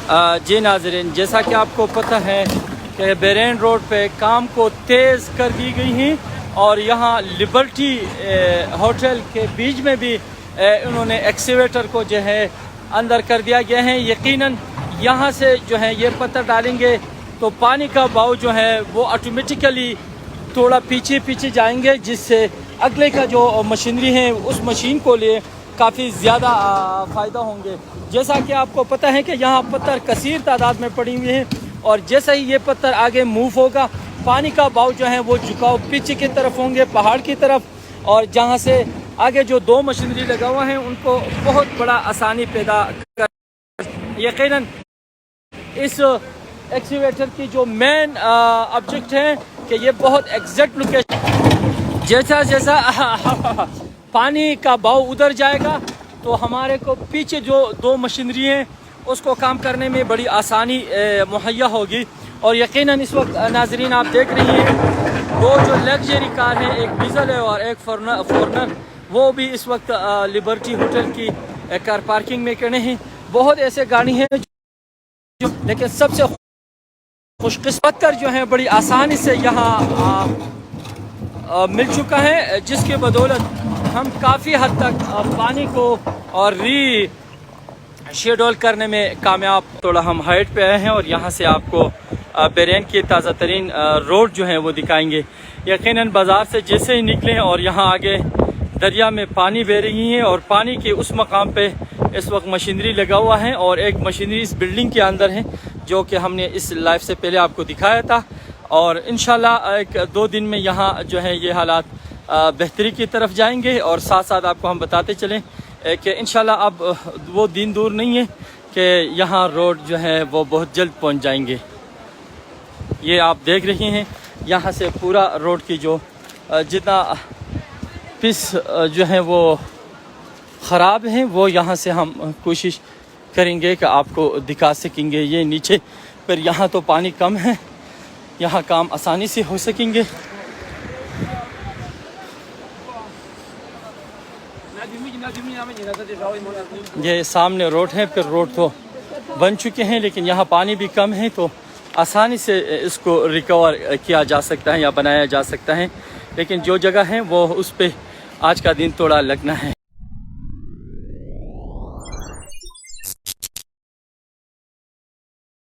जी नाज़रीन, जैसा कि आपको पता है कि बहरैन रोड पे काम को तेज़ कर दी गई हैं और यहाँ लिबर्टी होटल के बीच में भी उन्होंने एक्सीवेटर को जो है अंदर कर दिया गया है। यकीनन यहाँ से जो है ये पत्थर डालेंगे तो पानी का बहाव जो है वो ऑटोमेटिकली थोड़ा पीछे पीछे जाएंगे, जिससे अगले का जो मशीनरी है उस मशीन को लिए काफ़ी ज़्यादा फ़ायदा होंगे। जैसा कि आपको पता है कि यहाँ पत्थर कसीर तादाद में पड़ी हुई हैं और जैसा ही ये पत्थर आगे मूव होगा पानी का बहाव जो है वो झुकाव पीछे की तरफ होंगे, पहाड़ की तरफ, और जहाँ से आगे जो दो मशीनरी लगा हुआ है उनको बहुत बड़ा आसानी पैदा कर। यकीनन इस एक्सीवेटर की जो मेन ऑब्जेक्ट है कि ये बहुत एग्जैक्ट लोकेशन, जैसा जैसा पानी का बहाव उधर जाएगा तो हमारे को पीछे जो दो मशीनरी हैं उसको काम करने में बड़ी आसानी मुहैया होगी। और यकीनन इस वक्त नाजरीन आप देख रही हैं दो जो लग्जरी कार हैं, एक डीजल है और एक फॉर्नर, वो भी इस वक्त लिबर्टी होटल की कार पार्किंग में खड़े हैं। बहुत ऐसे गाड़ी हैं जो, लेकिन सबसे खुशकिस्मत कर जो है बड़ी आसानी से यहाँ मिल चुका है, जिसके बदौलत हम काफ़ी हद तक पानी को और री शेड्यूल करने में कामयाब। थोड़ा हम हाइट पे आए हैं और यहाँ से आपको बहरैन की ताज़ा तरीन रोड जो है वो दिखाएंगे। यकीनन बाज़ार से जैसे ही निकले हैं और यहाँ आगे दरिया में पानी बह रही है और पानी के उस मकाम पे इस वक्त मशीनरी लगा हुआ है और एक मशीनरी इस बिल्डिंग के अंदर है जो कि हमने इस लाइव से पहले आपको दिखाया था। और इंशाल्लाह एक दो दिन में यहाँ जो है ये हालात बेहतरी की तरफ जाएंगे और साथ साथ आपको हम बताते चलें कि इंशाल्लाह अब वो दिन दूर नहीं है कि यहाँ रोड जो है वो बहुत जल्द पहुँच जाएंगे। ये आप देख रहे हैं यहाँ से पूरा रोड की जो जितना पिस जो है वो ख़राब है वो यहाँ से हम कोशिश करेंगे कि आपको दिखा सकेंगे। ये नीचे पर यहाँ तो पानी कम है, यहाँ काम आसानी से हो सकेंगे। ये सामने रोड है, फिर रोड तो बन चुके हैं लेकिन यहाँ पानी भी कम है तो आसानी से इसको रिकवर किया जा सकता है या बनाया जा सकता है। लेकिन जो जगह है वो उस पे आज का दिन थोड़ा लगना है।